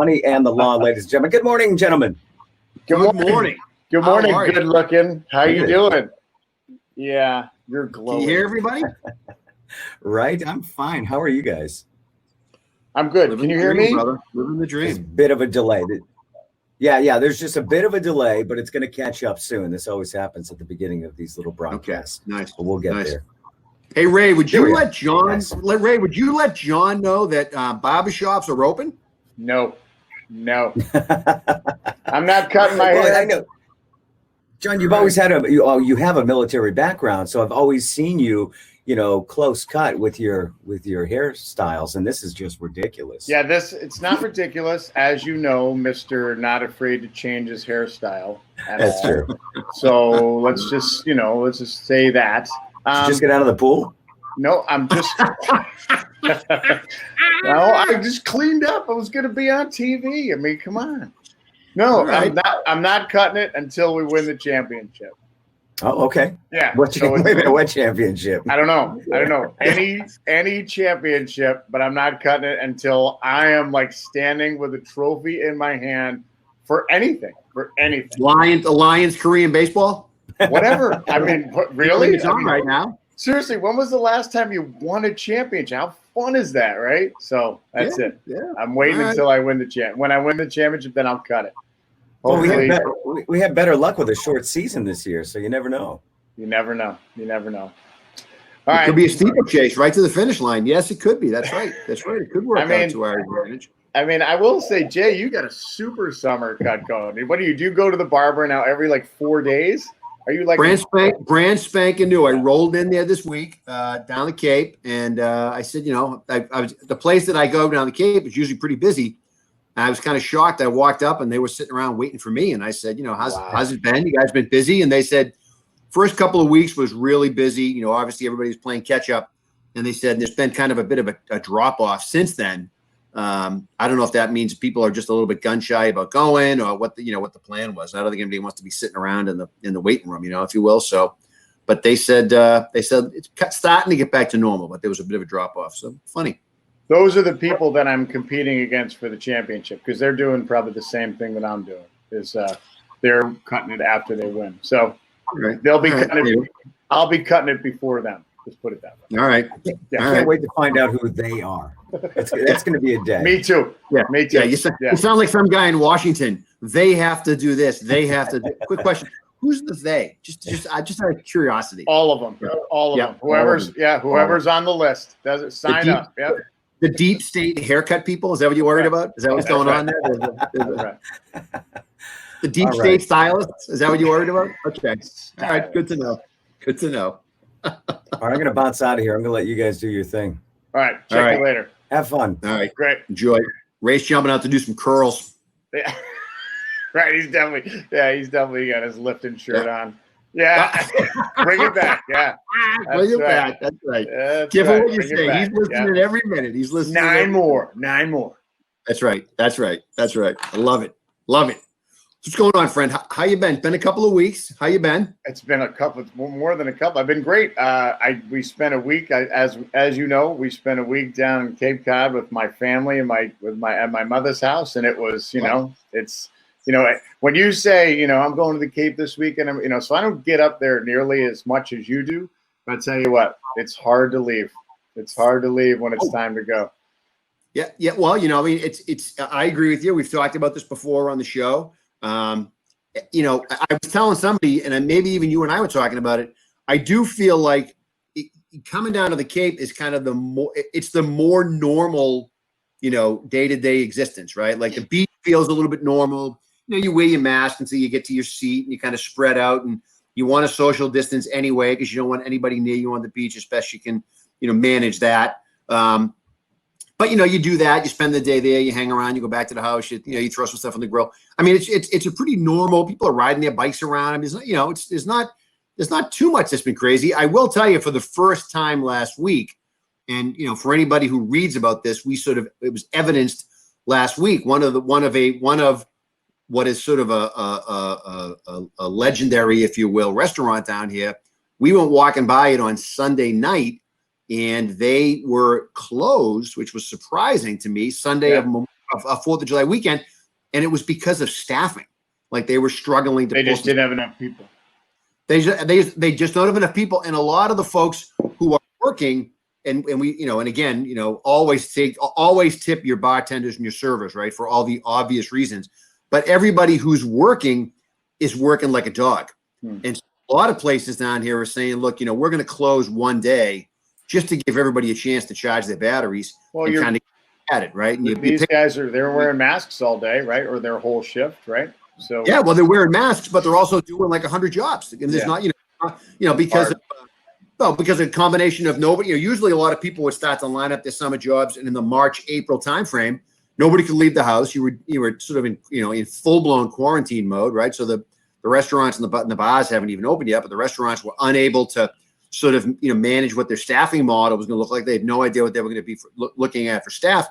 money and the law, ladies and gentlemen. Good morning, gentlemen. Good morning. Good morning. Good looking. How you doing? Yeah, you're glowing. Can you hear everybody? Right? I'm fine. How are you guys? I'm good. Can you hear me? Brother? Living the There's a dream. bit of a delay. Yeah. There's just a bit of a delay, but it's going to catch up soon. This always happens at the beginning of these little broadcasts. Okay, nice. But we'll get there. Hey, Ray, would you let John? Nice. Ray, would you let John know that barbershops are open? No. I'm not cutting my hair. I know. John, you've always had you have a military background, so I've always seen you, close cut with your hairstyles, and this is just ridiculous. Yeah, it's not ridiculous, as you know, Mr. Not afraid to change his hairstyle. That's true. So let's just say that. Did you just get out of the pool? No, I'm just. No, I just cleaned up. I was going to be on TV. I mean, come on. No, right. I'm not cutting it until we win the championship. Oh, okay. Yeah. What championship? I don't know. Any championship, but I'm not cutting it until I am like standing with a trophy in my hand for anything. Lions Korean baseball? Whatever. I mean, really? It's on right now. Seriously, when was the last time you won a championship? How fun is that, right? So that's it. Yeah. I'm waiting until I win the champ. When I win the championship, then I'll cut it. Well, we had better luck with a short season this year, so you never know. You never know. All right. It could be a steeplechase right to the finish line. Yes, it could be. That's right. It could work out to our advantage. I mean, I will say, Jay, you got a super summer cut going. What do you do? Go to the barber now every 4 days? Are you like brand spanking new? I rolled in there this week down the Cape, and I said, I was the place that I go down the Cape is usually pretty busy. And I was kind of shocked. I walked up and they were sitting around waiting for me, and I said, how's it been? You guys been busy? And they said, first couple of weeks was really busy. Obviously everybody's playing catch up, and they said there's been kind of a bit of a drop off since then. I don't know if that means people are just a little bit gun shy about going, or what the plan was. I don't think anybody wants to be sitting around in the waiting room, if you will. So, but they said it's starting to get back to normal, but there was a bit of a drop off. So funny. Those are the people that I'm competing against for the championship, because they're doing probably the same thing that I'm doing. Is they're cutting it after they win. So they'll be cutting it. I'll be cutting it before them. Just put it that way. All right. Yeah, I can't wait to find out who they are. That's going to be a day. Me too. Yeah, me too. Yeah, you sound like some guy in Washington. They have to do this. They have to. Quick question: who's the they? Just out of curiosity. All of them. All of them. Whoever's on the list. Does it sign up? Yep. The deep state haircut people. Is that what you're worried about? Is that what's going on there? The deep state stylists. Is that what you're worried about? Okay. All right. Good to know. All right, I'm going to bounce out of here. I'm going to let you guys do your thing. All right. Check you later. Have fun. All right. Great. Enjoy. Ray's jumping out to do some curls. Yeah. Right. He's definitely got his lifting shirt on. Yeah. Bring it back. Yeah. Bring it back. That's right. Give him what you say. He's listening every minute. He's listening. Nine more. That's right. I love it. What's going on, friend? How you been? Been a couple of weeks. How you been? It's been more than a couple. I've been great. We spent a week, as you know, we spent a week down in Cape Cod with my family and at my mother's house, and it was, it's, when you say, I'm going to the Cape this week, and so I don't get up there nearly as much as you do. But I tell you what, it's hard to leave. It's hard to leave when it's time to go. Yeah. Well, it's. I agree with you. We've talked about this before on the show. I was telling somebody, and maybe even you and I were talking about it. I do feel like coming down to the Cape is kind of the more normal, day-to-day existence, right? Like the beach feels a little bit normal. You wear your mask until you get to your seat, and you kind of spread out, and you want to social distance anyway because you don't want anybody near you on the beach as best you can, manage that. But you do that. You spend the day there. You hang around. You go back to the house. You throw some stuff on the grill. I mean, it's a pretty normal. People are riding their bikes around. I mean, there's not too much that's been crazy. I will tell you, for the first time last week, and for anybody who reads about this, it was evidenced last week. One of what is sort of a legendary, if you will, restaurant down here. We went walking by it on Sunday night, and they were closed, which was surprising to me. Sunday of Memorial a 4th of July weekend, and it was because of staffing. Like they were struggling to. They just didn't have enough people. They just don't have enough people, and a lot of the folks who are working, and we, and again, always tip your bartenders and your servers, right, for all the obvious reasons. But everybody who's working is working like a dog, and so a lot of places down here are saying, look, we're going to close one day just to give everybody a chance to charge their batteries. Well, and kind of at it, right? And these guys they're wearing masks all day, right, or their whole shift, right? So yeah, well, they're wearing masks, but they're also doing like 100 jobs, and there's not, because because of a combination of nobody. Usually a lot of people would start to line up their summer jobs, and in the March-April timeframe, nobody could leave the house. You were sort of in full-blown quarantine mode, right? So the restaurants and the bars haven't even opened yet, but the restaurants were unable to sort of manage what their staffing model was going to look like. They had no idea what they were going to be looking at for staff,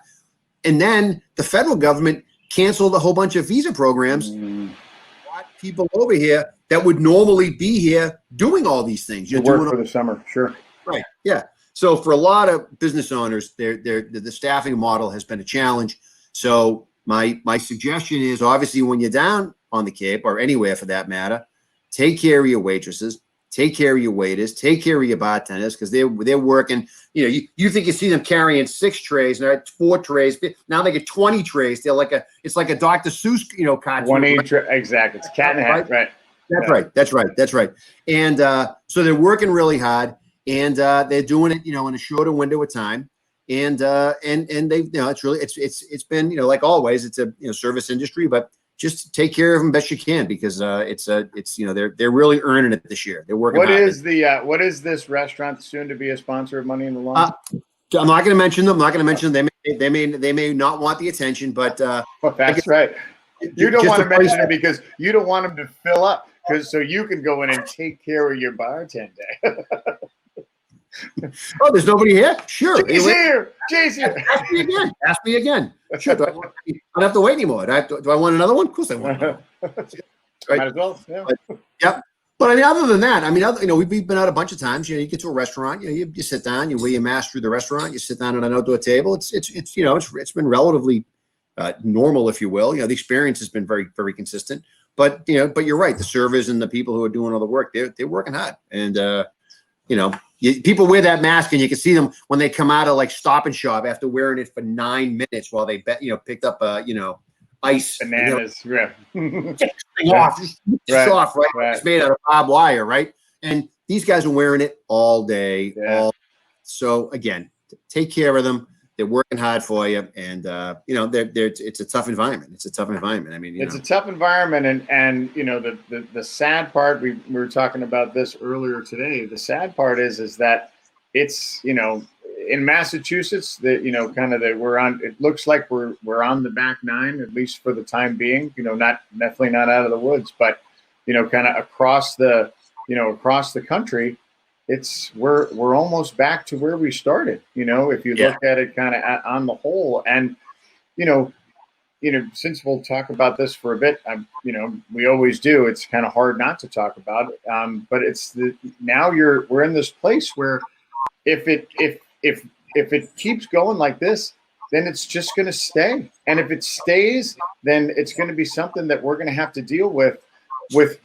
and then the federal government canceled a whole bunch of visa programs. Brought people over here that would normally be here doing all these things. You work for the summer, sure. Right. Yeah. So for a lot of business owners, the staffing model has been a challenge. So my suggestion is, obviously, when you're down on the Cape or anywhere for that matter, take care of your waitresses, take care of your waiters, take care of your bartenders, because they're working. You think you see them carrying 6 trays, now 4 trays. Now they get 20 trays. They're it's like a Dr. Seuss, cartoon. 20 exactly. It's a cat in a hat, right? That's right. And so they're working really hard, and they're doing it, in a shorter window of time. And they, it's been, like always, it's a service industry, but just take care of them best you can, because they're really earning it this year. They're working. What is this restaurant soon to be a sponsor of Money in the Lawn? I'm not going to mention them. They may not want the attention, but well, that's right. You don't want to mention it because you don't want them to fill up, so you can go in and take care of your bartender. Oh, there's nobody here? Sure. Jay's here. Jay's here. Ask me again. Sure. I don't have to wait anymore. Do I want another one? Of course I want another one. Right? Might as well. Yeah. But other than that, we've been out a bunch of times. You get to a restaurant, you sit down, you wear your mask through the restaurant, you sit down at an outdoor table. It's been relatively normal, if you will. The experience has been very, very consistent. But you're right. The servers and the people who are doing all the work, they're working hard. And people wear that mask, and you can see them when they come out of Stop and Shop after wearing it for 9 minutes while they picked up ice, bananas, off, right? It's made out of barbed wire, right? And these guys are wearing it all day. Yeah. So again, take care of them. They're working hard for you, and it's a tough environment. It's a tough environment. It's a tough environment, and the sad part, we were talking about this earlier today. The sad part is that it's in Massachusetts that we're on. It looks like we're on the back nine, at least for the time being. Definitely not out of the woods, but kind of across the country. We're almost back to where we started, if you look at it kind of on the whole. And, since we'll talk about this for a bit, we always do, it's kind of hard not to talk about it. But we're in this place where if it keeps going like this, then it's just going to stay. And if it stays, then it's going to be something that we're going to have to deal with, but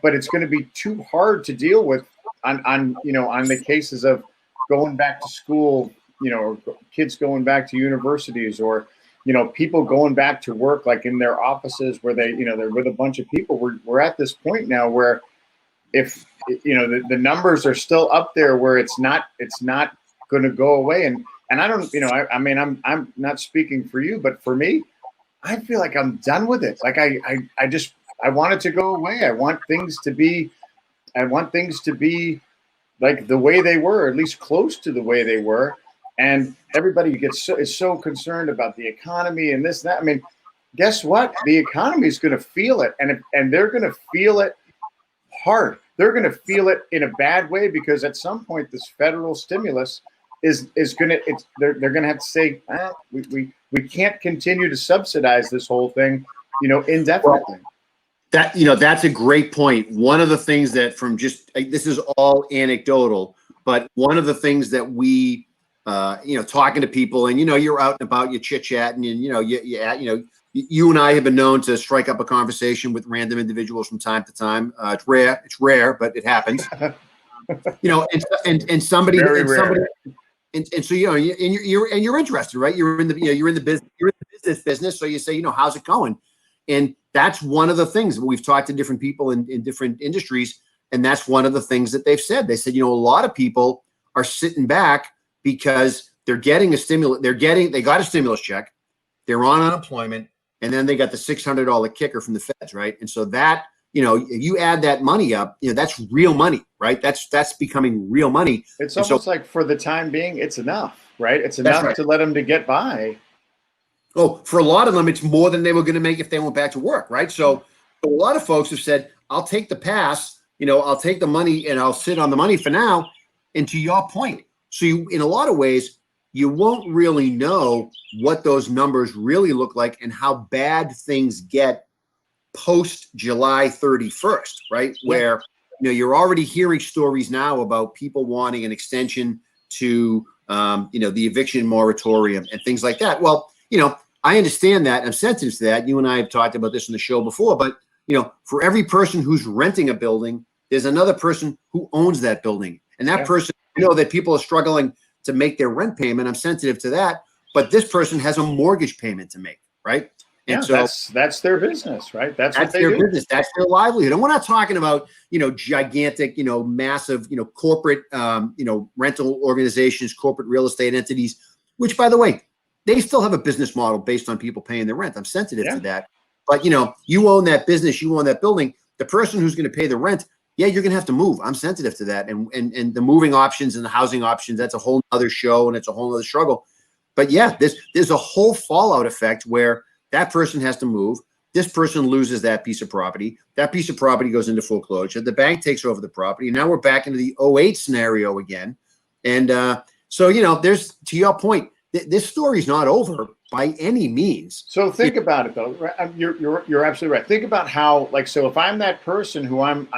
it's going to be too hard to deal with on the cases of going back to school, or kids going back to universities, or people going back to work, like in their offices where they're with a bunch of people. We're at this point now where if the numbers are still up there where it's not going to go away. And I don't, I'm not speaking for you, but for me, I feel like I'm done with it. Like I want it to go away. I want things to be like the way they were, at least close to the way they were. And everybody is so concerned about the economy and this and that. Guess what? The economy is going to feel it, and they're going to feel it hard. They're going to feel it in a bad way, because at some point this federal stimulus is going to. They're going to have to say, we can't continue to subsidize this whole thing, indefinitely. Well, that's a great point. One of the things that this is all anecdotal, but one of the things that we talking to people, and you're out and about, you chit chatting, and you and I have been known to strike up a conversation with random individuals from time to time. It's rare, but it happens. And somebody, Very and rare. somebody, and so you're interested, right? You're in the business, so you say, how's it going? And that's one of the things we've talked to different people in different industries, and that's one of the things that they've said. They said, a lot of people are sitting back because they're getting a stimulus. They got a stimulus check, they're on unemployment, and then they got the $600 kicker from the feds, right? And so that, you add that money up, that's real money, right? That's becoming real money. It's almost like for the time being, it's enough, right? It's enough to let them to get by. Oh, for a lot of them, it's more than they were going to make if they went back to work, right? So a lot of folks have said, I'll take the pass, I'll take the money and I'll sit on the money for now. And to your point, so in a lot of ways, you won't really know what those numbers really look like and how bad things get post July 31st, right? Where, you're already hearing stories now about people wanting an extension to, the eviction moratorium and things like that. Well, I understand that. I'm sensitive to that. You and I have talked about this in the show before, but, for every person who's renting a building, there's another person who owns that building. And that person, that people are struggling to make their rent payment. I'm sensitive to that. But this person has a mortgage payment to make, right? And so that's their business, right? That's what they their do. business. That's their livelihood. And we're not talking about, gigantic, massive, corporate, rental organizations, corporate real estate entities, which, by the way, they still have a business model based on people paying their rent. I'm sensitive to that. But, you own that business, you own that building. The person who's going to pay the rent, you're going to have to move. I'm sensitive to that. And the moving options and the housing options, that's a whole other show and it's a whole other struggle. But there's a whole fallout effect where that person has to move. This person loses that piece of property. That piece of property goes into foreclosure. The bank takes over the property. Now we're back into the 2008 scenario again. And there's, to your point, this story's not over by any means. So think about it, though. You're absolutely right. Think about how, so if I'm that person who I'm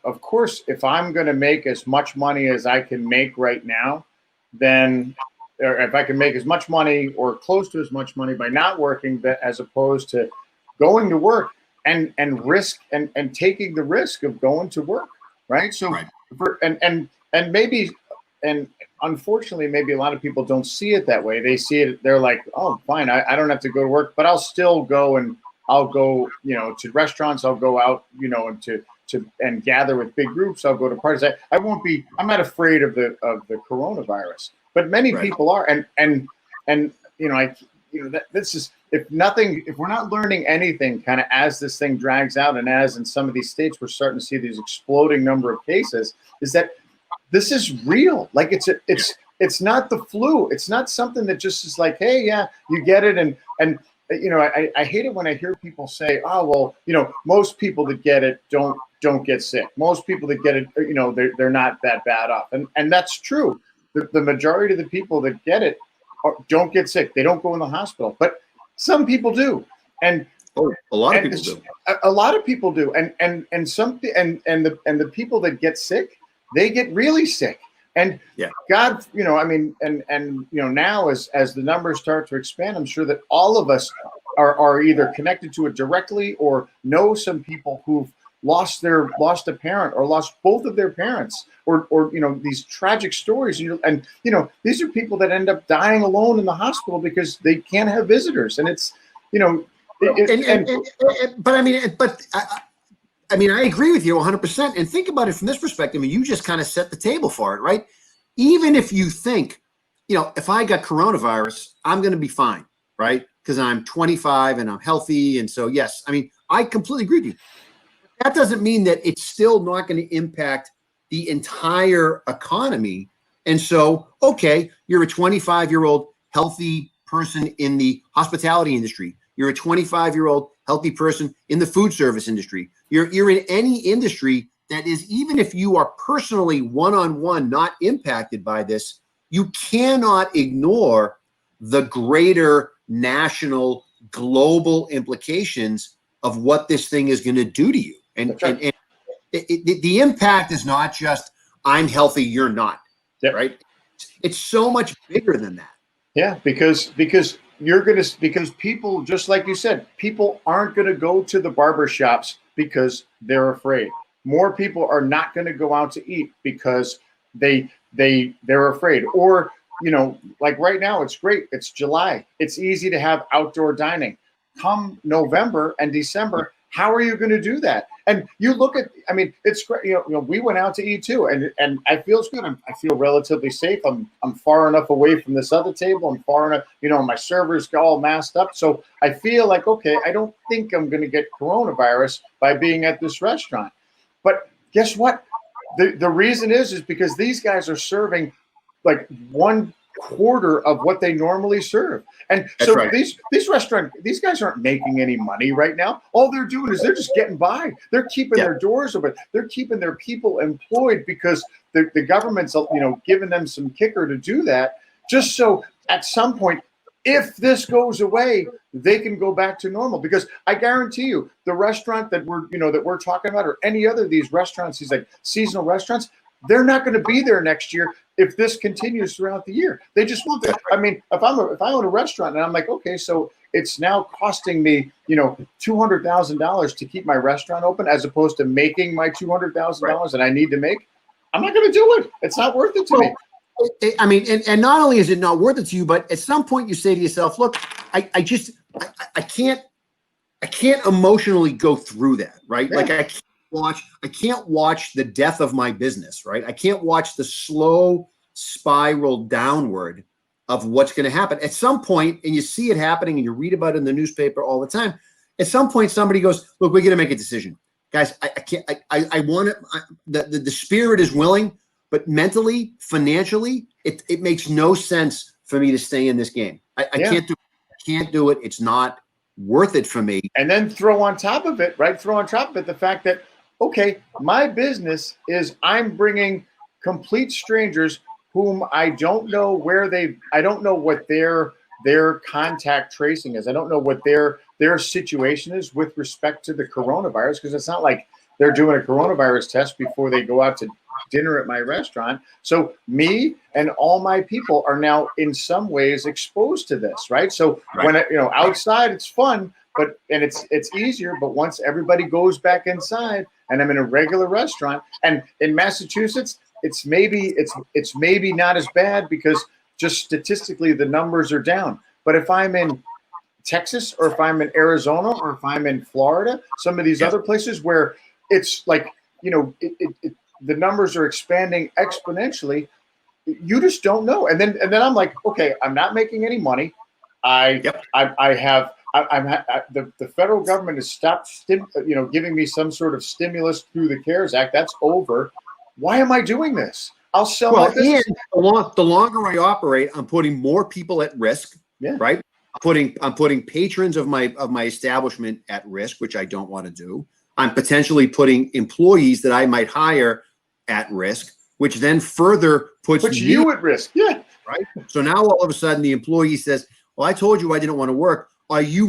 of course, if I'm going to make as much money as I can make right now, then, or if I can make as much money or close to as much money by not working, as opposed to going to work and risk and taking the risk of going to work, right? So, and unfortunately, maybe a lot of people don't see it that way. They see it, they're like, oh, fine, I don't have to go to work, but I'll still go to restaurants. I'll go out, and gather with big groups. I'll go to parties. I'm not afraid of the coronavirus, but many people are. This is, if we're not learning anything kind of as this thing drags out, and as in some of these states, we're starting to see these exploding number of cases, is that this is real. Like it's not the flu. It's not something that just is like, hey, yeah, you get it. And I hate it when I hear people say, oh, well, most people that get it don't get sick. Most people that get it, they're not that bad off. And that's true. The majority of the people that get it don't get sick. They don't go in the hospital, but some people do. And a lot of people do. A lot of people do. And the people that get sick, they get really sick. And God, now as the numbers start to expand, I'm sure that all of us are either connected to it directly or know some people who've lost a parent or lost both of their parents, or these tragic stories. And these are people that end up dying alone in the hospital because they can't have visitors. And it's, I agree with you 100%. And think about it from this perspective. You just kind of set the table for it, right? Even if you think, if I got coronavirus, I'm going to be fine, right? Because I'm 25 and I'm healthy. And so, yes, I completely agree with you. That doesn't mean that it's still not going to impact the entire economy. And so, okay, you're a 25-year-old healthy person in the hospitality industry. You're a 25-year-old healthy person in the food service industry. You're in any industry that is, even if you are personally one-on-one not impacted by this, you cannot ignore the greater national, global implications of what this thing is going to do to you. And the impact is not just I'm healthy, you're not, right? It's so much bigger than that. Yeah, because people, just like you said, people aren't gonna go to the barber shops because they're afraid. More people are not gonna go out to eat because they're afraid. Or, like right now, it's great. It's July. It's easy to have outdoor dining. Come November and December, how are you going to do that? And you look at, I mean, it's great. We went out to eat too, and I feel good. I feel relatively safe. I'm far enough away from this other table. I'm far enough. My servers got all masked up, so I feel like, okay, I don't think I'm going to get coronavirus by being at this restaurant. But guess what? The reason is because these guys are serving like 1/4 of what they normally serve. And That's so right. these guys aren't making any money right now. All they're doing is they're just getting by. They're keeping their doors open. They're keeping their people employed because the government's, giving them some kicker to do that, just so at some point, if this goes away, they can go back to normal. Because I guarantee you, the restaurant that we're talking about, or any other of these restaurants, these like seasonal restaurants, they're not going to be there next year if this continues throughout the year. They just won't. I mean, if I own a restaurant and I'm like, okay, so it's now costing me, $200,000 to keep my restaurant open, as opposed to making my $200,000 that I need to make, I'm not going to do it. It's not worth it to me. I mean, and not only is it not worth it to you, but at some point you say to yourself, look, I can't emotionally go through that, right? Yeah. Like I can't watch the death of my business, right? I can't watch the slow spiral downward of what's going to happen. At some point, and you see it happening and you read about it in the newspaper all the time, at some point somebody goes, look, we're going to make a decision. Guys, I can't, I want it. The spirit is willing, but mentally, financially, it makes no sense for me to stay in this game. I can't do it. I can't do it. It's not worth it for me. And then throw on top of it the fact that, okay, my business is I'm bringing complete strangers whom I don't know I don't know what their contact tracing is. I don't know what their situation is with respect to the coronavirus, because it's not like they're doing a coronavirus test before they go out to dinner at my restaurant. So me and all my people are now in some ways exposed to this, right? So when outside it's fun, and it's easier, but once everybody goes back inside and I'm in a regular restaurant, and in Massachusetts, it's maybe not as bad because just statistically the numbers are down. But if I'm in Texas, or if I'm in Arizona, or if I'm in Florida, some of these other places where it's like, the numbers are expanding exponentially, you just don't know. And then I'm like, okay, I'm not making any money. The federal government has stopped, giving me some sort of stimulus through the CARES Act. That's over. Why am I doing this? I'll sell my business. And the longer I operate, I'm putting more people at risk. Yeah. Right. I'm putting patrons of my establishment at risk, which I don't want to do. I'm potentially putting employees that I might hire at risk, which then further puts you at risk. Yeah. Right. So now all of a sudden the employee says, well, I told you I didn't want to work. Or you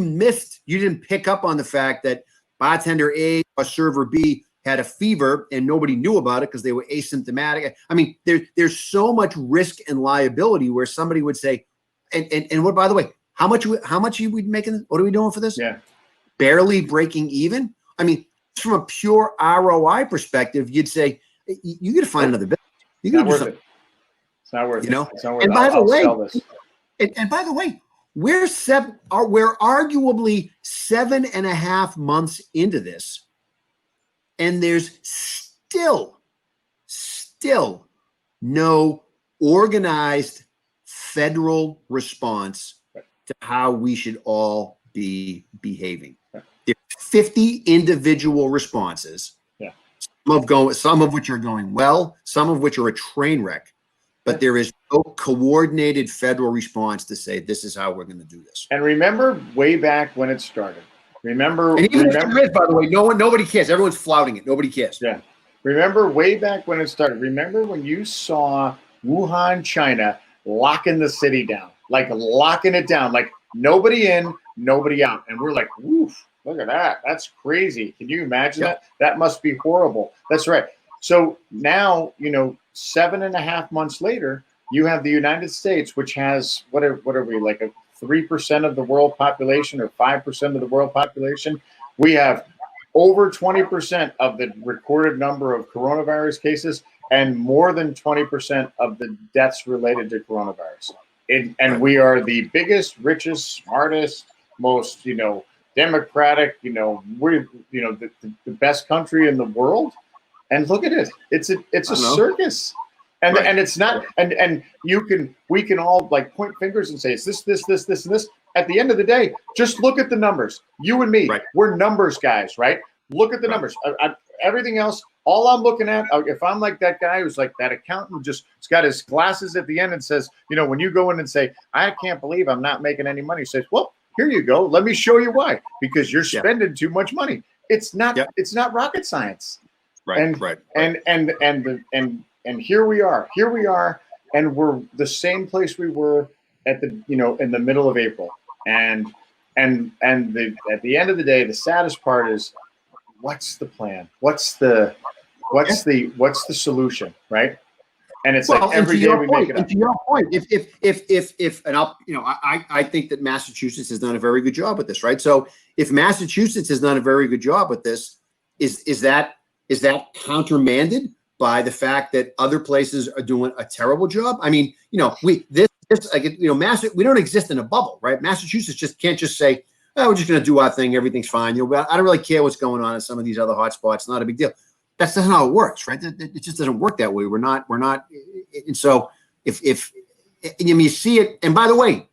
didn't pick up on the fact that bartender A or server B had a fever and nobody knew about it because they were asymptomatic. I mean, there's so much risk and liability where somebody would say, and what, by the way, how much are we making? What are we doing for this? Yeah. Barely breaking even. I mean, from a pure ROI perspective, you'd say, you got to find another business. You got to do something. It's not worth it. It's not worth and it. by the way, sell this. And by the way, we're arguably 7.5 months into this, and there's still no organized federal response to how we should all be behaving. There's 50 individual responses. Yeah. Some of which are going well, some of which are a train wreck. But there is no coordinated federal response to say this is how we're going to do this. And remember way back when it started. And even if there is, by the way, nobody cares. Everyone's flouting it. Nobody cares. Yeah. Remember way back when it started. Remember when you saw Wuhan, China, locking the city down, like locking it down, like nobody in, nobody out. And we're like, woof, look at that. That's crazy. Can you imagine that? That must be horrible. That's right. So now, 7.5 months later, you have the United States, which has what are we, like a 3% of the world population or 5% of the world population. We have over 20% of the recorded number of coronavirus cases and more than 20% of the deaths related to coronavirus. And we are the biggest, richest, smartest, most, democratic, we're, the best country in the world. And look at it. It's a circus. And it's not, and we can all like point fingers and say, it's this, and this. At the end of the day, just look at the numbers. You and me, we're numbers guys, right? Look at the numbers. Everything else, all I'm looking at, if I'm like that guy who's like that accountant who just has got his glasses at the end and says, when you go in and say, I can't believe I'm not making any money, he says, well, here you go. Let me show you why. Because you're spending too much money. It's not rocket science. And here we are, and we're the same place we were at the, in the middle of April. And at the end of the day, the saddest part is, what's the plan? What's the solution, right? And it's like every day we make it up. To your point, if and I'll, I think that Massachusetts has done a very good job with this, right? So if Massachusetts has done a very good job with this, is that countermanded by the fact that other places are doing a terrible job? I mean, we don't exist in a bubble, right? Massachusetts just can't just say, oh, we're just going to do our thing. Everything's fine. I don't really care what's going on in some of these other hot spots. Not a big deal. That's not how it works, right? It just doesn't work that way. We're not. And so if you see it, and by the way,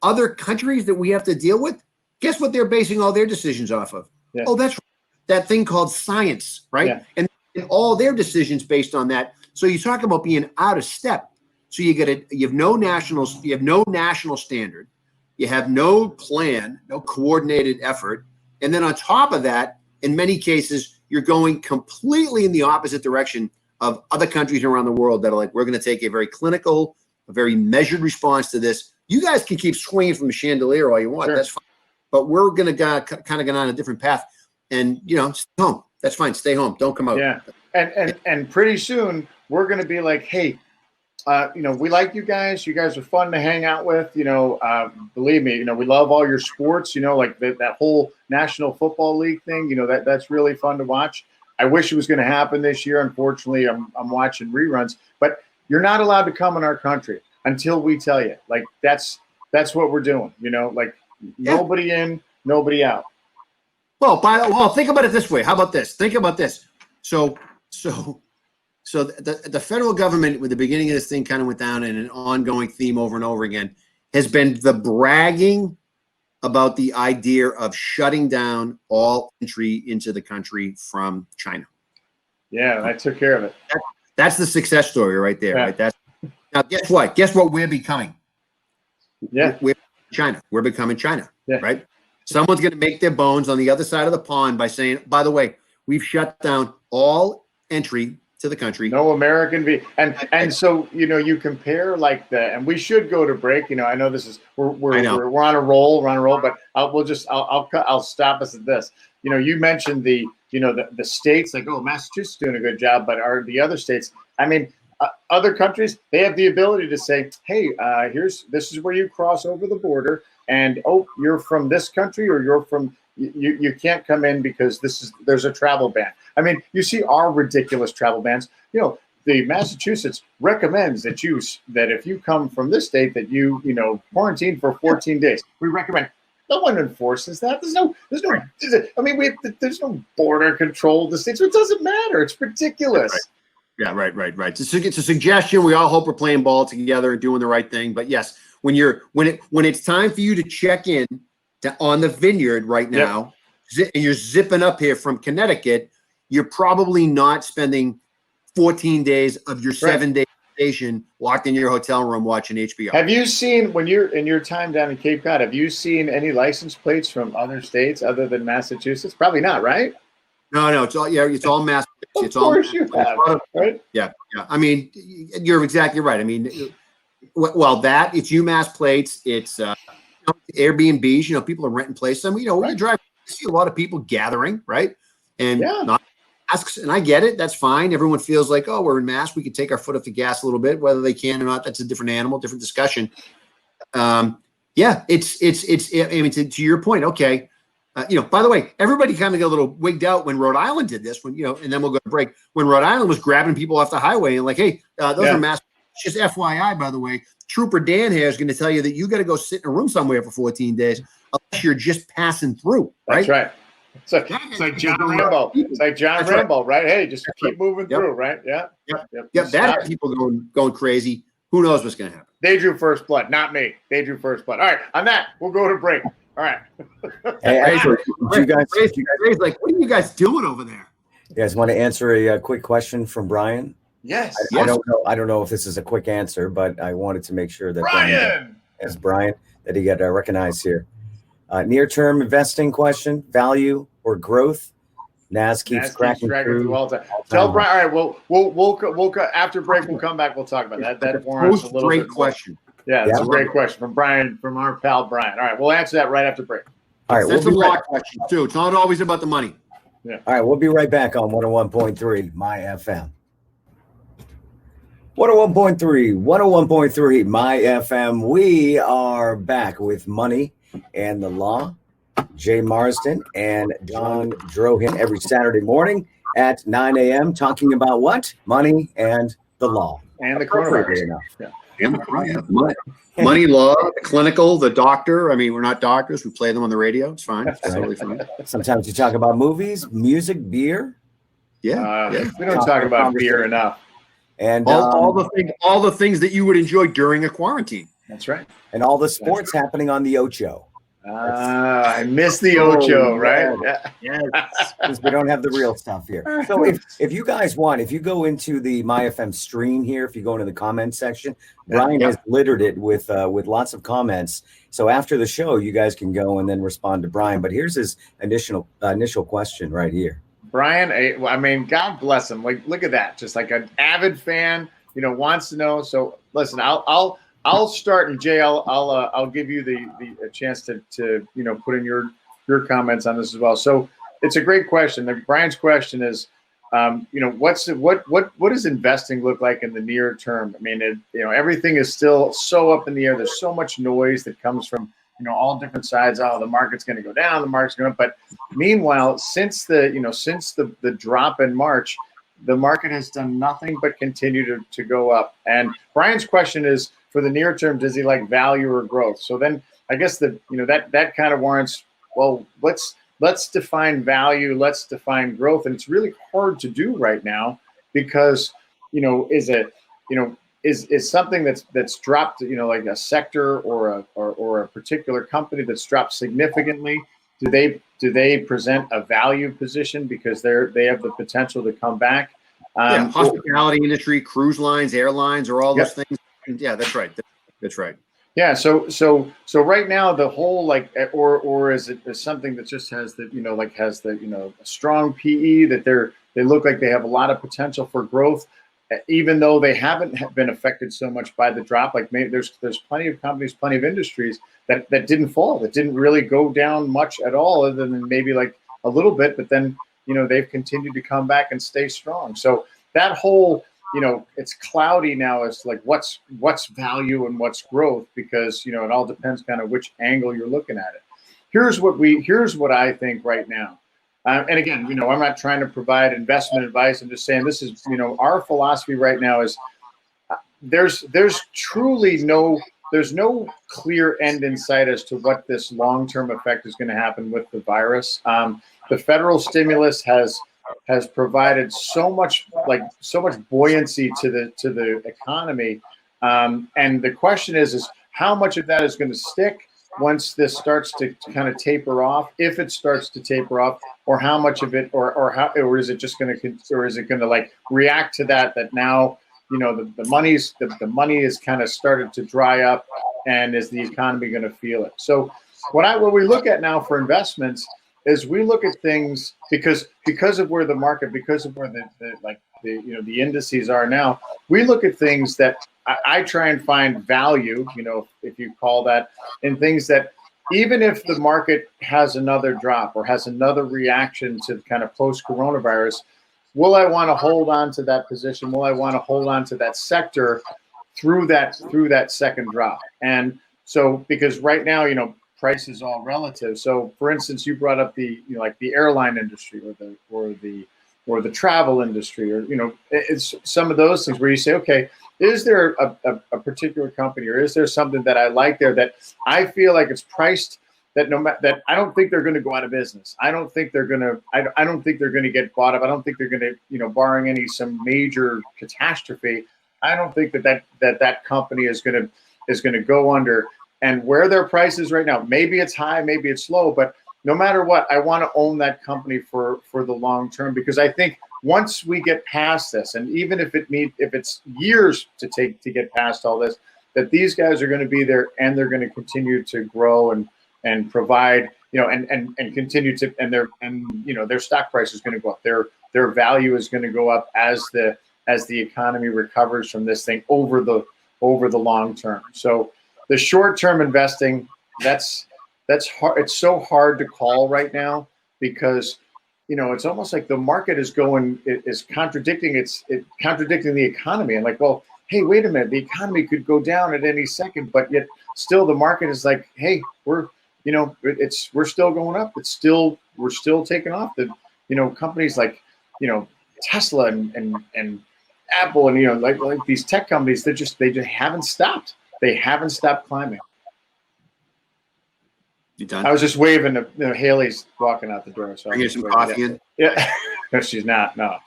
other countries that we have to deal with, guess what they're basing all their decisions off of? Yeah. Oh, that's that thing called science, right? Yeah. And all their decisions based on that. So you talk about being out of step. So you have no national standard. You have no plan, no coordinated effort. And then on top of that, in many cases, you're going completely in the opposite direction of other countries around the world that are like, we're going to take a very clinical, a very measured response to this. You guys can keep swinging from the chandelier all you want. Sure. That's fine. But we're going to kind of get on a different path. And, stay home. That's fine. Stay home. Don't come out. Yeah. And pretty soon we're going to be like, hey, we like you guys. You guys are fun to hang out with. Believe me, we love all your sports. Like that whole National Football League thing. That's really fun to watch. I wish it was going to happen this year. Unfortunately, I'm watching reruns. But you're not allowed to come in our country until we tell you. Like that's what we're doing. Nobody in, nobody out. Well, think about it this way. How about this? Think about this. So the federal government, with the beginning of this thing, kind of went down in an ongoing theme over and over again, has been the bragging about the idea of shutting down all entry into the country from China. Yeah, I took care of it. That's the success story right there. Yeah. Right? Now, guess what? Guess what we're becoming? Yeah, we're China. We're becoming China. Yeah. Right. Someone's going to make their bones on the other side of the pond by saying, by the way, we've shut down all entry to the country. No American and so you compare like that, and we should go to break. I know this is we're on a roll, but I'll stop us at this. You mentioned the states, like, oh, Massachusetts is doing a good job, but are the other states? I mean, other countries, they have the ability to say, hey, this is where you cross over the border, and you're from this country, or you're from you can't come in because there's a travel ban. I mean, you see our ridiculous travel bans. The Massachusetts recommends that if you come from this state that you quarantine for 14 days. We recommend. No one enforces that. There's no. I mean, there's no border control of the states. So it doesn't matter. It's ridiculous. Right. Yeah, right. It's a suggestion. We all hope we're playing ball together and doing the right thing. But yes, when it's time for you to check in on the Vineyard right now, and you're zipping up here from Connecticut, you're probably not spending 14 days of your 7-day vacation locked in your hotel room watching HBO. Have you seen, when you're in your time down in Cape Cod, have you seen any license plates from other states other than Massachusetts? Probably not, right? No, it's all Massachusetts. Of course you have, right? Yeah. I mean, you're exactly right. I mean, it's UMass plates. It's Airbnbs. People are renting places. I mean, when you drive, you see a lot of people gathering, right? And masks, and I get it. That's fine. Everyone feels like, oh, we're in masks. We can take our foot off the gas a little bit. Whether they can or not, that's a different animal, different discussion. Yeah, it's. I mean, to your point. Okay, by the way, everybody kind of got a little wigged out when Rhode Island did this. When and then we'll go to break. When Rhode Island was grabbing people off the highway and like, hey, those are masks. Just FYI, by the way, Trooper Dan here is going to tell you that you got to go sit in a room somewhere for 14 days unless you're just passing through. Right? That's right. It's like John Rambo. It's like John Rambo, right? Hey, just keep moving through, right? Yeah. That had people going crazy. Who knows what's going to happen? They drew first blood, not me. They drew first blood. All right, on that, we'll go to break. All right. Hey, you guys, like, what are you guys doing over there? You guys want to answer a quick question from Brian? Yes. I don't know if this is a quick answer, but I wanted to make sure that Brian that he got recognized here. Near-term investing question: value or growth? Nas keeps cracking through all the time. Tell Brian. All right, we'll after break. We'll come back. We'll talk about that. That warrants a little great bit question. Yeah, it's a great question from Brian, from our pal Brian. All right, we'll answer that right after break. All right, that's a lot question too. It's not always about the money. Yeah. All right, we'll be right back on 101.3 My FM. 101.3 My FM. We are back with Money and the Law. Jay Marsden and Don Drohan every Saturday morning at 9 a.m. talking about what? Money and the law. And the coronavirus. Money, law, the clinical, the doctor. I mean, we're not doctors. We play them on the radio. It's fine. It's totally fine. Sometimes you talk about movies, music, beer. Yeah. We don't talk about beer enough. And all the things that you would enjoy during a quarantine. That's right. And all the sports happening on the Ocho. I miss the Ocho, right? Yeah. Because we don't have the real stuff here. So if you guys want, if you go into the MyFM stream here, if you go into the comment section, Brian has littered it with lots of comments. So after the show, you guys can go and then respond to Brian. But here's his initial question right here. Brian, I mean, God bless him. Like, look at that. Just like an avid fan, wants to know. So listen, I'll start, and Jay, I'll give you the chance to put in your comments on this as well. So it's a great question. Brian's question is, what does investing look like in the near term? I mean, everything is still so up in the air. There's so much noise that comes from all different sides. Oh, the market's going to go down, the market's going up. But meanwhile, since the drop in March, the market has done nothing but continue to go up. And Brian's question is, for the near term, does he like value or growth? So then I guess that kind of warrants, well, let's define value, let's define growth. And it's really hard to do right now because, is something that's dropped, like a sector or a particular company that's dropped significantly, do they present a value position because they have the potential to come back? Hospitality industry, cruise lines, airlines, or all those things. Yeah, that's right. That's right. Yeah. So right now the whole or is it something that just has has a strong PE that they look like they have a lot of potential for growth, even though they haven't been affected so much by the drop. Like maybe there's plenty of companies, plenty of industries that didn't fall, that didn't really go down much at all, other than maybe like a little bit, but then they've continued to come back and stay strong. So that whole it's cloudy now as to like what's value and what's growth, because it all depends kind of which angle you're looking at it. Here's what I think right now. And again, I'm not trying to provide investment advice. I'm just saying this is, our philosophy right now is there's truly no clear end in sight as to what this long-term effect is going to happen with the virus. The federal stimulus has provided so much buoyancy to the economy, and the question is how much of that is going to stick once this starts to kind of taper off, if it starts to taper off, or how much of it, or is it just going to, or is it going to like react to that now the money is kind of started to dry up, and is the economy going to feel it? So what we look at now for investments is we look at things because of where the market, because of where the indices are now, we look at things that I try and find value, if you call that, in things that even if the market has another drop or has another reaction to kind of post coronavirus, will I want to hold on to that position? Will I want to hold on to that sector through that second drop? And so, because right now, price is all relative. So, for instance, you brought up the like the airline industry or the travel industry, or it's some of those things where you say, okay, is there a particular company, or is there something that I like there that I feel like it's priced that that I don't think they're going to go out of business. I don't think they're going to. I don't think they're going to get bought up. I don't think they're going to, barring some major catastrophe, I don't think that company is going to go under. And where their price is right now, maybe it's high, maybe it's low, but no matter what, I want to own that company for the long term, because I think once we get past this, and even if it's years to get past all this, that these guys are going to be there and they're going to continue to grow and provide, and continue to, and their stock price is going to go up. Their value is going to go up as the economy recovers from this thing over the long term. So the short-term investing, that's hard. It's so hard to call right now, because it's almost like the market is contradicting the economy, and like, well, hey, wait a minute, the economy could go down at any second, but yet still the market is like, hey, we're still going up. We're still taking off. The companies like Tesla and Apple and like these tech companies, they just haven't stopped. They haven't stopped climbing. You done? I was just waving to Haley's walking out the door. So bring you some coffee in. Yeah, no, she's not. No.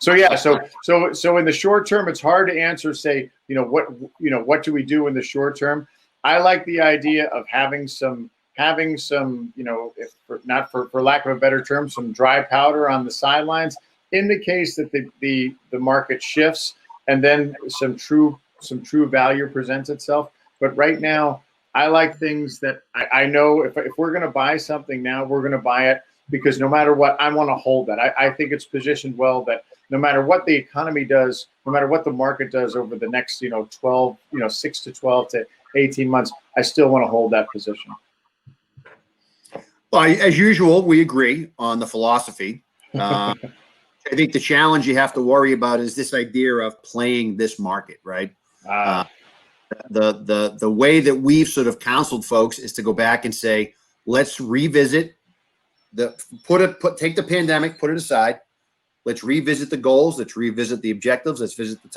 So yeah, so in the short term, it's hard to answer. Say, what do we do in the short term? I like the idea of having some, if for lack of a better term, some dry powder on the sidelines in the case that the market shifts and then some true value presents itself. But right now, I like things that I know if we're going to buy something now, we're going to buy it because no matter what, I want to hold that. I think it's positioned well that no matter what the economy does, no matter what the market does over the next 6 to 12 to 18 months, I still want to hold that position. Well, as usual, we agree on the philosophy. I think the challenge you have to worry about is this idea of playing this market, right? The way that we've sort of counseled folks is to go back and say, let's revisit take the pandemic, put it aside. Let's revisit the goals. Let's revisit the objectives. Let's revisit the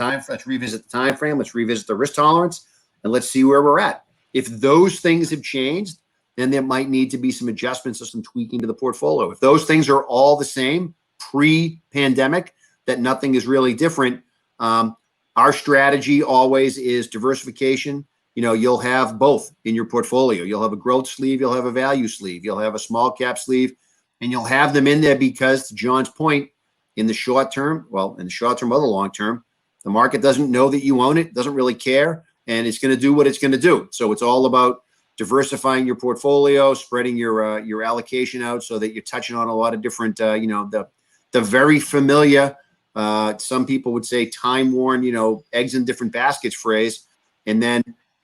time frame. Let's revisit the risk tolerance, and let's see where we're at. If those things have changed, then there might need to be some adjustments or some tweaking to the portfolio. If those things are all the same pre-pandemic, that nothing is really different. Our strategy always is diversification. You'll have both in your portfolio. You'll have a growth sleeve, you'll have a value sleeve, you'll have a small cap sleeve, and you'll have them in there because, to John's point, in the short term or the long term, the market doesn't know that you own it, doesn't really care, and it's going to do what it's going to do. So it's all about diversifying your portfolio, spreading your allocation out so that you're touching on a lot of different, the very familiar, some people would say time-worn, eggs in different baskets phrase. And then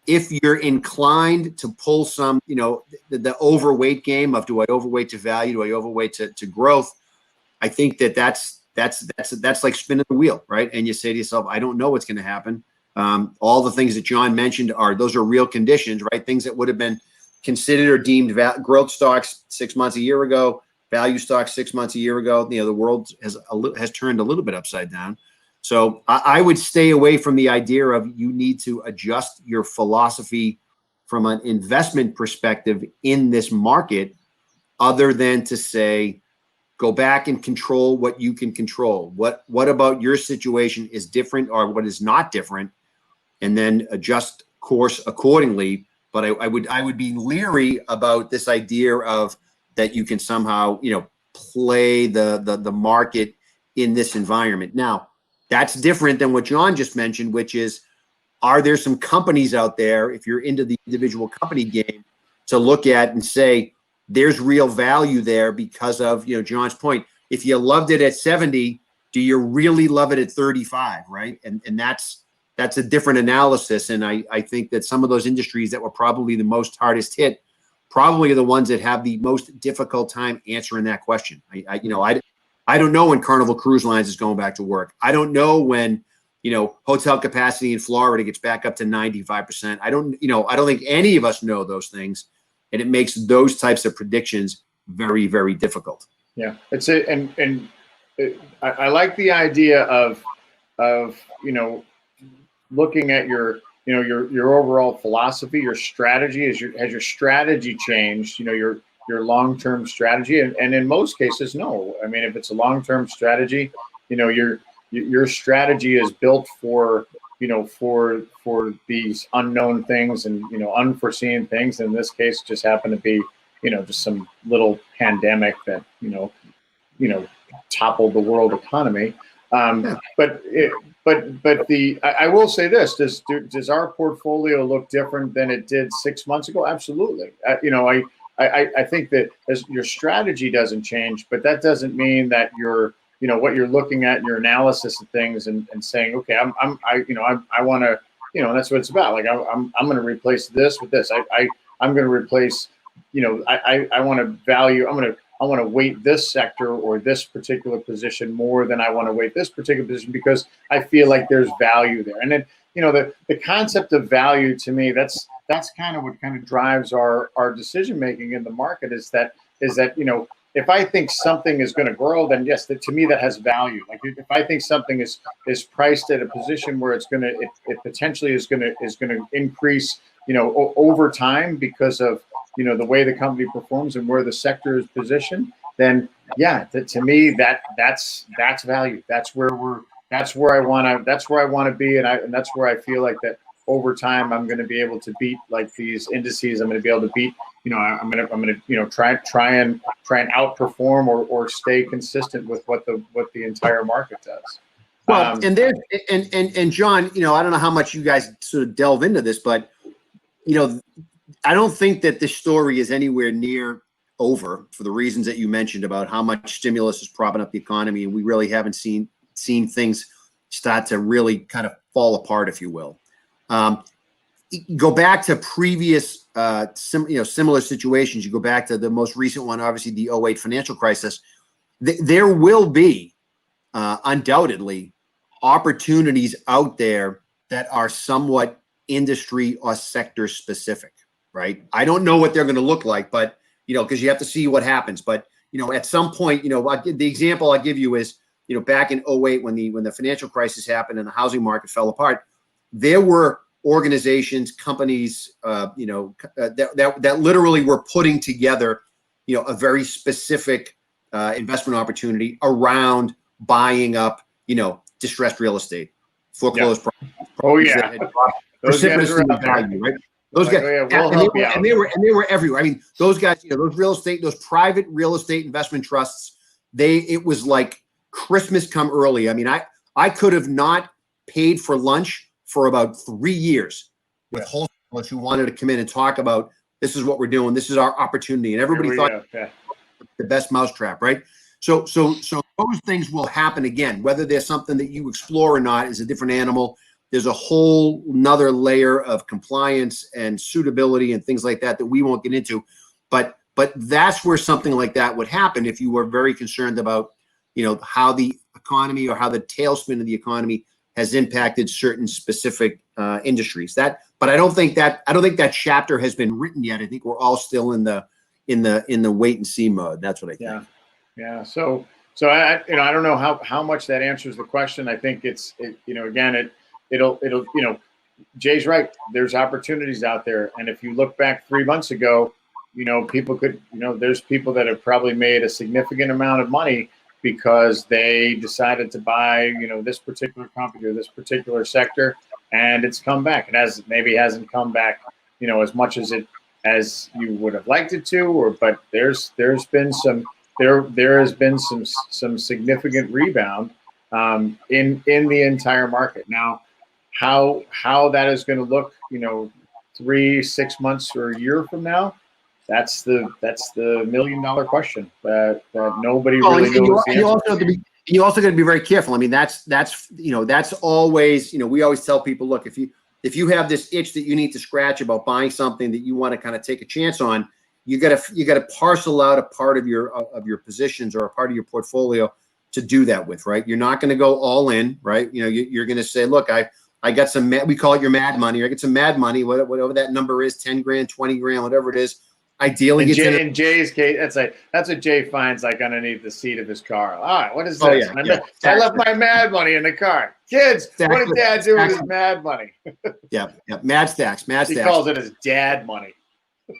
if you're inclined to pull some, the overweight game of, do I overweight to value? Do I overweight to growth? I think that's like spinning the wheel, right? And you say to yourself, I don't know what's going to happen. All the things that John mentioned those are real conditions, right? Things that would have been considered or deemed growth stocks 6 months, a year ago, value stocks 6 months, a year ago. The world has turned a little bit upside down. So I would stay away from the idea of you need to adjust your philosophy from an investment perspective in this market, other than to say, go back and control what you can control. What about your situation is different, or what is not different, and then adjust course accordingly. But I would be leery about this idea of that you can somehow play the market in this environment. Now, that's different than what John just mentioned, which is, are there some companies out there, if you're into the individual company game, to look at and say, there's real value there because of, John's point. If you loved it at 70, do you really love it at 35, right? And that's a different analysis. And I think that some of those industries that were probably the most hardest hit probably are the ones that have the most difficult time answering that question. I don't know when Carnival Cruise Lines is going back to work. I don't know when, hotel capacity in Florida gets back up to 95%. I don't think any of us know those things, and it makes those types of predictions very, very difficult. Yeah, I like the idea of looking at your overall philosophy, your strategy. Has your strategy changed? Your long-term strategy, and in most cases, no. I mean, if it's a long-term strategy, your strategy is built for these unknown things and unforeseen things. In this case, just happened to be just some little pandemic that toppled the world economy. But I will say this: does our portfolio look different than it did 6 months ago? Absolutely. I think that your strategy doesn't change, but that doesn't mean that what you're looking at, your analysis of things, and saying, okay, I want to, that's what it's about. Like I'm going to replace this with this. I'm going to replace, I want to value. I want to weight this sector or this particular position more than I want to weight this particular position because I feel like there's value there. And then, the concept of value, to me, that's kind of what kind of drives our decision making in the market is that if I think something is going to grow, then yes, to me that has value. Like if I think something is priced at a position where it potentially is going to increase, over time because of the way the company performs and where the sector is positioned, then yeah, to me that's value. That's where I want to be, and that's where I feel like that over time I'm going to be able to beat like these indices. I'm going to be able to beat. I'm going to try and outperform or stay consistent with what the entire market does. Well, and there's and John, I don't know how much you guys sort of delve into this, but I don't think that this story is anywhere near over for the reasons that you mentioned about how much stimulus is propping up the economy, and we really haven't seen things start to really kind of fall apart, if you will. Go back to previous similar situations. You go back to the most recent one, obviously the 2008 financial crisis. There will be undoubtedly opportunities out there that are somewhat industry or sector specific, right? I don't know what they're going to look like, but because you have to see what happens. But at some point, the example I'll give you is back in 2008 when the financial crisis happened and the housing market fell apart, there were organizations, companies, that literally were putting together, a very specific investment opportunity around buying up, distressed real estate, foreclosed properties. Oh yeah, those guys are out there. Value, right? Those guys, and they were everywhere. I mean, those guys, those private real estate investment trusts, it was like Christmas come early. I mean, I could have not paid for lunch for about 3 years with wholesalers who wanted to come in and talk about this is what we're doing, this is our opportunity, and everybody thought the best mousetrap, right? So those things will happen again. Whether there's something that you explore or not is a different animal. There's a whole nother layer of compliance and suitability and things like that we won't get into. But that's where something like that would happen if you were very concerned about, how the economy or how the tailspin of the economy has impacted certain specific industries. But I don't think that chapter has been written yet. I think we're all still in the wait and see mode. That's what I think. Yeah. So I don't know how much that answers the question. I think it'll Jay's right. There's opportunities out there, and if you look back 3 months ago, people could there's people that have probably made a significant amount of money because they decided to buy, this particular company or this particular sector, and it's come back. It maybe hasn't come back, as much as you would have liked it to, but there has been some significant rebound in the entire market. Now, how that is going to look, 3, 6 months or a year from now, that's the $1 million question that nobody really knows the answer. You also got to be very careful. I mean, that's always, we always tell people, look, if you have this itch that you need to scratch about buying something that you want to kind of take a chance on, you got to parcel out a part of your positions or a part of your portfolio to do that with, right? You're not going to go all in, right? You know, you're going to say, look, I got some, we call it your mad money. I get some mad money, whatever that number is, 10 grand, 20 grand, whatever it is. Ideally, in Jay's case, that's what Jay finds like underneath the seat of his car. All right, what is this? Oh, yeah. I left my mad money in the car. Kids, what did Dad do with his mad money? Yeah, mad stacks. He calls it his dad money.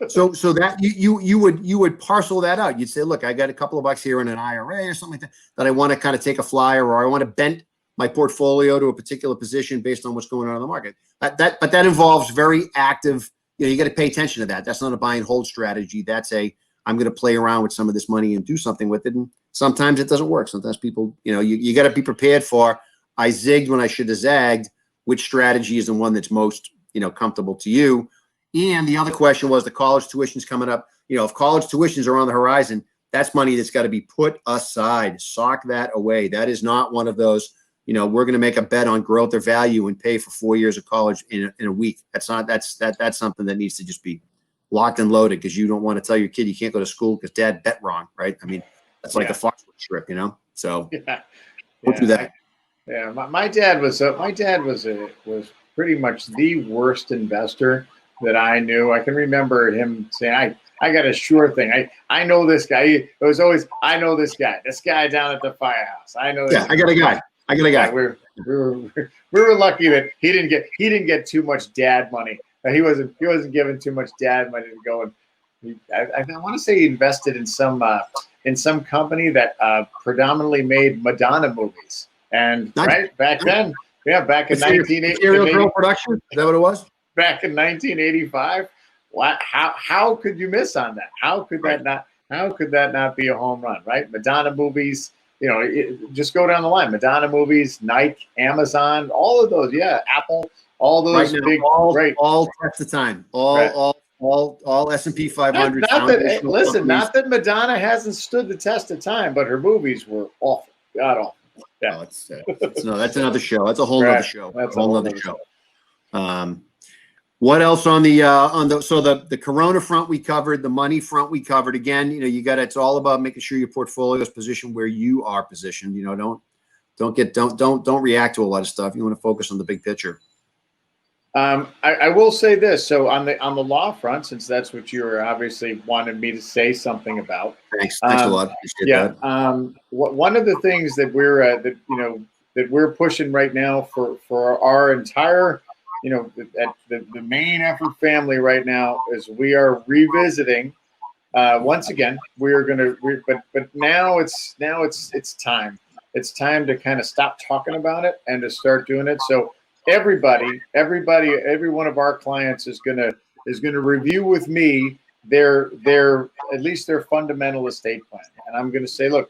So that you would parcel that out. You'd say, look, I got a couple of bucks here in an IRA or something like that I want to kind of take a flyer, or I want to bend my portfolio to a particular position based on what's going on in the market. But that involves very active. You know, you got to pay attention to that. That's not a buy and hold strategy. That's I'm going to play around with some of this money and do something with it. And sometimes it doesn't work. Sometimes people, you know, you got to be prepared for, I zigged when I should have zagged. Which strategy is the one that's most, you know, comfortable to you? And the other question was the college tuitions coming up. You know, if college tuitions are on the horizon, that's money that's got to be put aside. Sock that away. That is not one of those, you know, we're going to make a bet on growth or value and pay for 4 years of college in a week. That's something that needs to just be locked and loaded, because you don't want to tell your kid you can't go to school because dad bet wrong, right? I mean, that's like a Foxwood strip, you know. So don't do that. My dad was pretty much the worst investor that I knew. I can remember him saying, I got a sure thing. I know this guy. It was always, I know this guy down at the firehouse. I know this guy. I got a guy. We were lucky that he didn't get too much dad money. He wasn't given too much dad money to go and I want to say he invested in some company that predominantly made Madonna movies. And right back then, back in 1980, Girl production. Is that what it was? Back in 1985. How could you miss on that? How could that not be a home run? Right, Madonna movies. You know, just go down the line. Madonna movies, Nike, Amazon, all of those. Yeah, Apple, all those big, all test of time. All S&P 500. Not that Madonna hasn't stood the test of time, but her movies were awful, god awful. Yeah, that's another show. That's a whole other show. That's a whole other show. What else on the Corona front we covered, the money front we covered. Again, you know, it's all about making sure your portfolio is positioned where you are positioned. You know, don't react to a lot of stuff. You want to focus on the big picture. I will say this. So on the law front, since that's what you're obviously wanted me to say something about. Thanks a lot. Appreciate that. One of the things that we're pushing right now for our entire, you know, the main effort family right now is we are revisiting. Once again, but now it's time. It's time to kind of stop talking about it and to start doing it. So every one of our clients is gonna review with me their at least their fundamental estate plan, and I'm gonna say, look,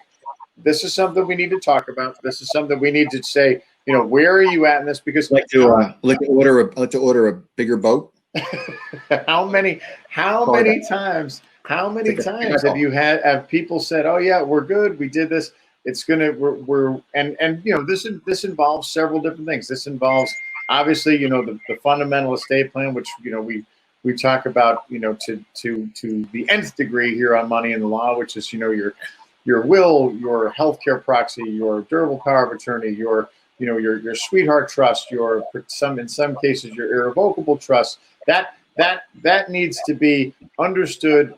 this is something we need to talk about. This is something we need to say. You know, where are you at in this? Because I'd like to order a bigger boat. How many times have people said, "Oh yeah, we're good. We did this." It's gonna and you know, this involves several different things. This involves obviously, you know, the fundamental estate plan, which, you know, we talk about, you know, to the nth degree here on Money in the Law, which is, you know, your will, your healthcare proxy, your durable power of attorney, your sweetheart trust, in some cases your irrevocable trust. That needs to be understood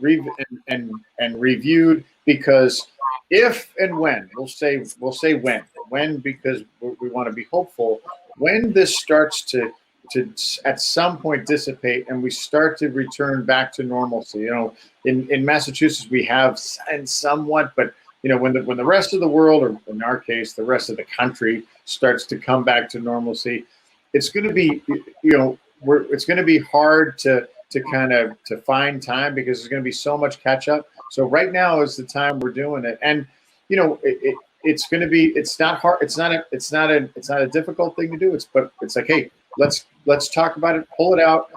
and reviewed, because if and when, we'll say when, because we want to be hopeful, when this starts to at some point dissipate and we start to return back to normalcy. You know, in Massachusetts we have somewhat, but you know, when the rest of the world, or in our case the rest of the country, starts to come back to normalcy, it's going to be, you know, it's going to be hard to find time, because there's going to be so much catch up. So right now is the time we're doing it, and you know, it's going to be. It's not hard. It's not a difficult thing to do. It's like, hey, let's talk about it. Pull it out.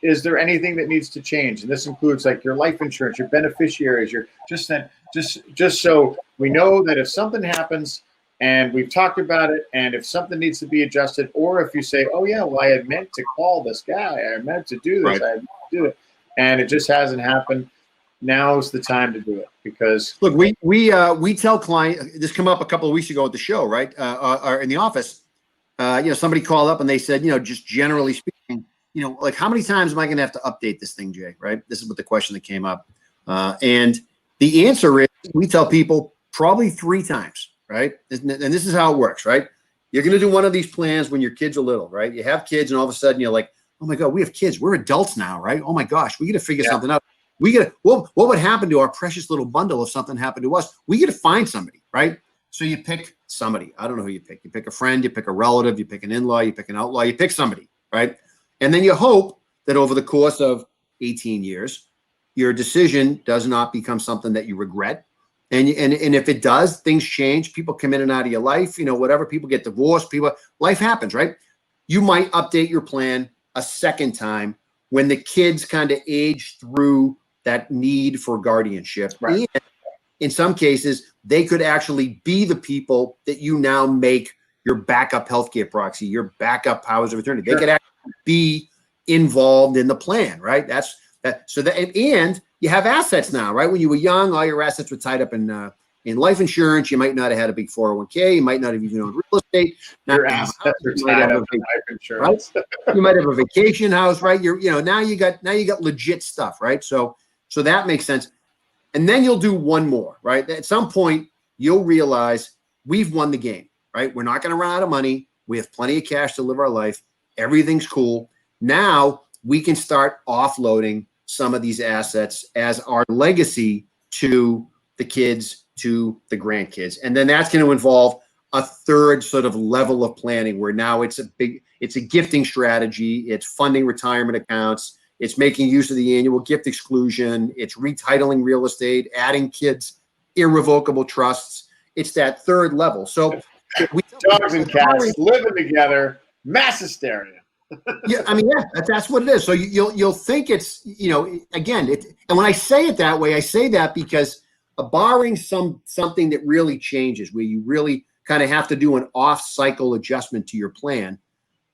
Is there anything that needs to change? And this includes like your life insurance, your beneficiaries, your just so we know that if something happens and we've talked about it, and if something needs to be adjusted, or if you say, oh yeah, well, I had meant to call this guy, I meant to do this, I had meant to do it, and it just hasn't happened. now's the time to do it, because look, we tell clients, this came up a couple of weeks ago at the show, right? Or in the office, somebody called up and they said, just generally speaking, like how many times am I going to have to update this thing, Jay? Right? This is what the question that came up, and the answer is, we tell people probably 3 times, right? And this is how it works, right? You're going to do one of these plans when your kids are little, right? You have kids, and all of a sudden you're like, oh my God, we have kids. We're adults now, right? Oh my gosh, we got to figure something out. What would happen to our precious little bundle if something happened to us? We got to find somebody, right? So you pick somebody. I don't know who you pick. You pick a friend, you pick a relative, you pick an in-law, you pick an outlaw, you pick somebody, right? And then you hope that over the course of 18 years, your decision does not become something that you regret. And if it does, things change. People come in and out of your life, whatever. People get divorced. Life happens, right? You might update your plan a second time when the kids kind of age through that need for guardianship. Right. And in some cases, they could actually be the people that you now make your backup healthcare proxy, your backup powers of attorney. They could actually be involved in the plan, right? And you have assets now, right? When you were young, all your assets were tied up in life insurance. You might not have had a big 401k. You might not have even owned real estate. Your assets are tied up in life insurance. Right? You might have a vacation house, right? Now you got legit stuff, right? So that makes sense. And then you'll do one more, right? At some point, you'll realize we've won the game, right? We're not going to run out of money. We have plenty of cash to live our life. Everything's cool. Now we can start offloading some of these assets as our legacy to the kids, to the grandkids. And then that's going to involve a third sort of level of planning where now it's a gifting strategy. It's funding retirement accounts. It's making use of the annual gift exclusion. It's retitling real estate, adding kids irrevocable trusts. It's that third level. So dogs and cats living together, mass hysteria. Yeah, that's what it is. So you'll think it's, again, and when I say it that way, I say that because barring something that really changes, where you really kind of have to do an off-cycle adjustment to your plan,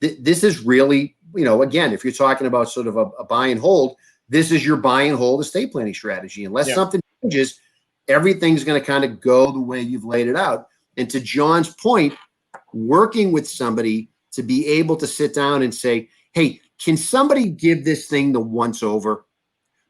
this is really, again, if you're talking about sort of a buy and hold, this is your buy and hold estate planning strategy. Unless something changes, everything's going to kind of go the way you've laid it out. And to John's point, working with somebody to be able to sit down and say, hey, can somebody give this thing the once over?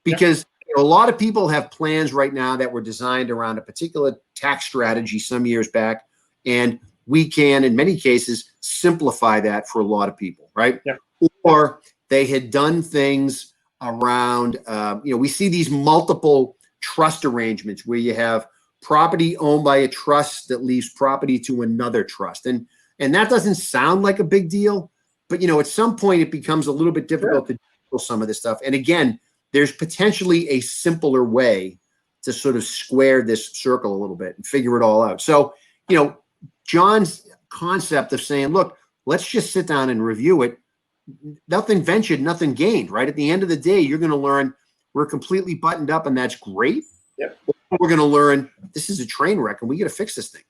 Because a lot of people have plans right now that were designed around a particular tax strategy some years back. And we can, in many cases, simplify that for a lot of people, right? Yeah. Or they had done things around, we see these multiple trust arrangements where you have property owned by a trust that leaves property to another trust. And that doesn't sound like a big deal, but at some point it becomes a little bit difficult to do some of this stuff. And again, there's potentially a simpler way to sort of square this circle a little bit and figure it all out. So, John's concept of saying, look, let's just sit down and review it. Nothing ventured, nothing gained, right? At the end of the day, you're going to learn we're completely buttoned up and that's great. Yep. We're going to learn this is a train wreck and we got to fix this thing.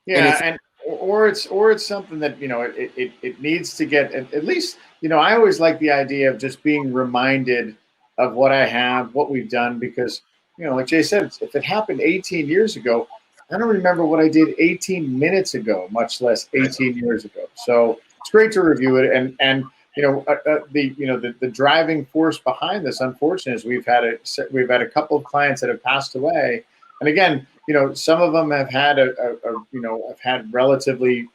Yeah. Or it's something that, it needs to get, at least, I always like the idea of just being reminded of what I have, what we've done, because, like Jay said, if it happened 18 years ago, I don't remember what I did 18 minutes ago, much less 18 years ago. So it's great to review it. And the driving force behind this, unfortunately, is we've had a couple of clients that have passed away. And again, some of them have had have had relatively,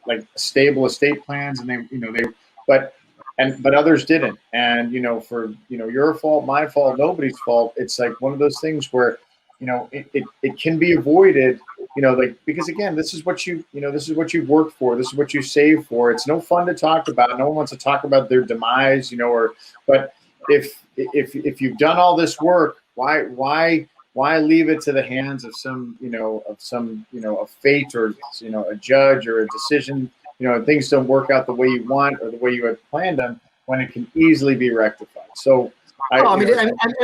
like stable estate plans, and but others didn't. And for your fault, my fault, nobody's fault. It's like one of those things where it can be avoided. Because again, this is what you've worked for. This is what you save for. It's no fun to talk about. No one wants to talk about their demise, but if you've done all this work, why leave it to the hands of some a fate or a judge or a decision? Things don't work out the way you want or the way you had planned them, when it can easily be rectified. So, and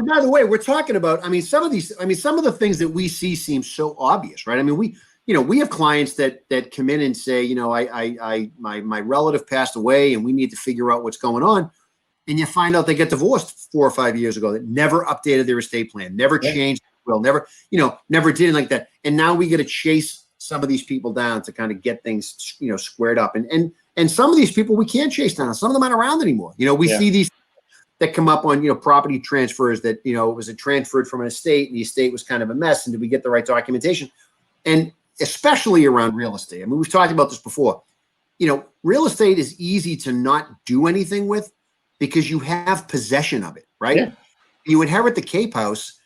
by the way, we're talking about. Some of the things that we see seem so obvious, right? We have clients that come in and say, my relative passed away, and we need to figure out what's going on. and you find out they get divorced 4 or 5 years ago, that never updated their estate plan, never changed will, never never did anything like that. And now we got to chase some of these people down to kind of get things, squared up. And some of these people we can't chase down. Some of them aren't around anymore. We see these that come up on, property transfers that, it was transferred from an estate and the estate was kind of a mess. And did we get the right documentation? And especially around real estate. I mean, we've talked about this before. Real estate is easy to not do anything with because you have possession of it, right? Yeah. You inherit the Cape House,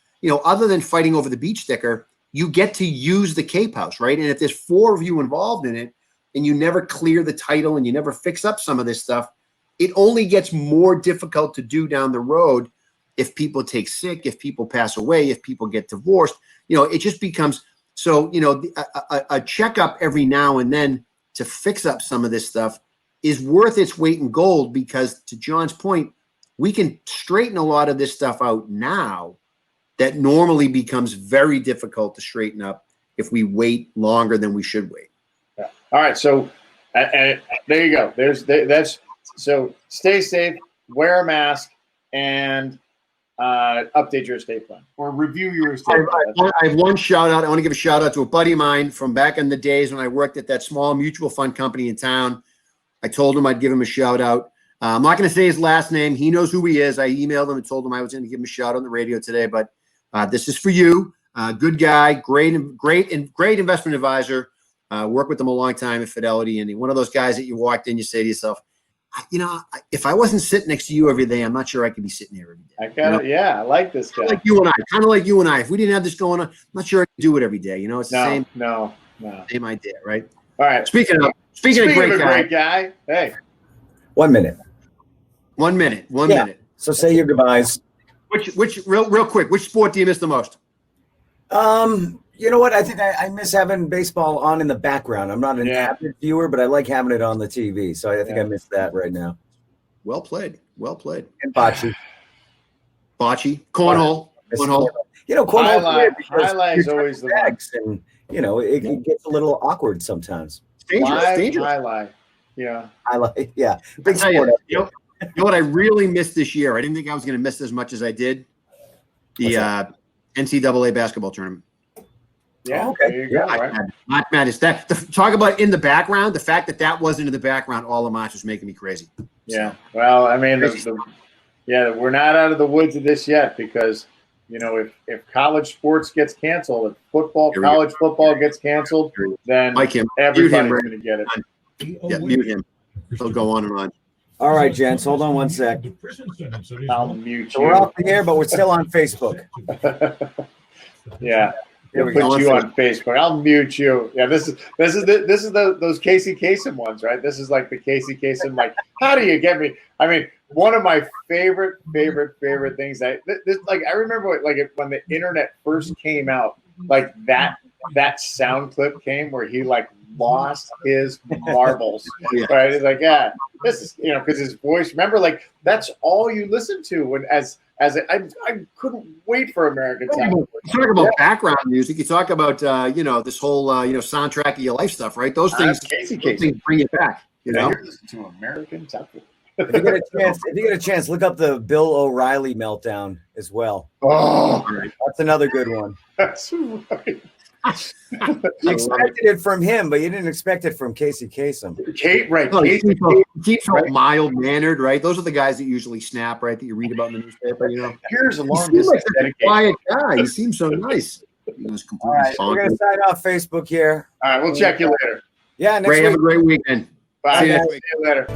other than fighting over the beach sticker, you get to use the Cape House, right? And if there's 4 of you involved in it and you never clear the title and you never fix up some of this stuff, it only gets more difficult to do down the road if people take sick, if people pass away, if people get divorced. It just becomes so, a checkup every now and then to fix up some of this stuff is worth its weight in gold because, to John's point, we can straighten a lot of this stuff out now that normally becomes very difficult to straighten up if we wait longer than we should wait. Yeah. All right. So there you go. That's so stay safe, wear a mask, and update your estate plan or review your estate plan. I have one shout out. I want to give a shout out to a buddy of mine from back in the days when I worked at that small mutual fund company in town. I told him I'd give him a shout out. I'm not going to say his last name. He knows who he is. I emailed him and told him I was going to give him a shout out on the radio today, but this is for you. Good guy, great investment advisor. Worked with him a long time at Fidelity, and one of those guys that you walked in, you say to yourself, if I wasn't sitting next to you every day, I'm not sure I could be sitting here every day. I got it. Yeah, I like this guy. Kind of like you and I. If we didn't have this going on, I'm not sure I could do it every day. It's the same. No. Same idea, right? All right. Speaking of great guy. Hey. 1 minute. 1 minute. 1 minute. So say your goodbyes. Which real quick, which sport do you miss the most? You know what? I think I miss having baseball on in the background. I'm not an avid viewer, but I like having it on the TV. So I think I miss that right now. Well played. And bocce. Cornhole. Cornhole. Highlight is always the bags, and it gets a little awkward sometimes. Dangerous. Highlight. Yeah. Highlight. Yeah. Big sport. You know what I really missed this year? I didn't think I was going to miss as much as I did. The NCAA basketball tournament. Yeah. Okay. There you go. March Madness. Talk about in the background. The fact that wasn't in the background all of March was making me crazy. Yeah. Well, I mean, we're not out of the woods of this yet because, if college sports gets canceled, if college football gets canceled, then everybody's going to get it. Yeah, mute him. He'll go on and on. All right, gents, hold on one sec. I'll mute you. So we're off the air, but we're still on Facebook. Yeah. We'll put you on Facebook. I'll mute you. Yeah, this is those Casey Kasem ones, right? This is like the Casey Kasem, like, how do you get me? I mean, one of my favorite things. I remember when the internet first came out, like that sound clip came where he lost his marbles. Right? He's like, this is because his voice. Remember, that's all you listen to when I couldn't wait for American Talent. You talk about background music. You talk about this whole soundtrack of your life stuff, right? Those things bring you back. You're listening to American Talent. If you get a chance, look up the Bill O'Reilly meltdown as well. Oh, that's another good one. That's right. You expected it from him, but you didn't expect it from Casey Kasem. Right. Keeps so mild mannered, right? Those are the guys that usually snap, right? That you read about in the newspaper. Here's a long distance like a quiet guy. He seems so nice. All right, we're gonna sign off Facebook here. All right, we'll check you later. Yeah, next week. Have a great weekend. Bye. See you later.